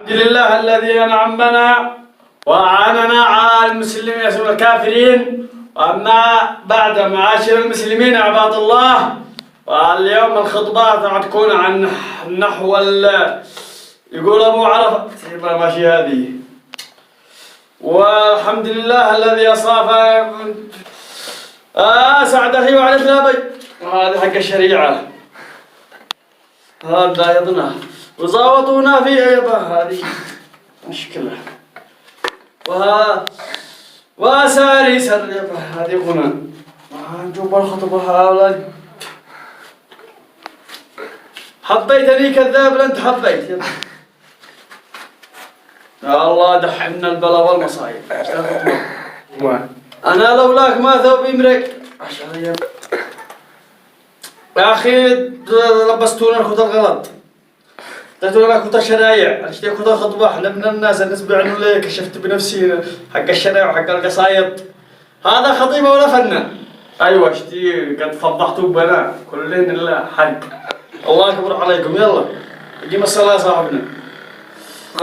الحمد لله الذي أنعم بنا وأعاننا على المسلمين يسون الكافرين. وأما بعد معاشر المسلمين عباد الله، واليوم الخطبة تكون عن نحو يقول أبو عرفة ماشي هذه. والحمد لله الذي أصاف سعد أخي وعلى ثلابي. وهذه حق الشريعة، هذا يضنا وزاوطونا فيه أيضا، هذه مشكلة. وساري سر هذه هنا. نشوف الخطبة هؤلاء. حبيتني كذاب لن حبيت يا الله، دحمنا البلاء والمصايب. أنا لولاك ما ثوبي مرق يا أخي. لبستونا الخطة الغلط، قلتوا لك خطة شرايع، اشتي خطة خطبة. احنا من الناس النسبة عنه ليه كشفت بنفسي حق الشرايع وحق القصايد. هذا خطيبة ولا فنان؟ ايوه اشتي قد فضحتوا بنا كلين. الله حق. الله أكبر عليكم. يلا قيم الصلاة يا صاحبنا.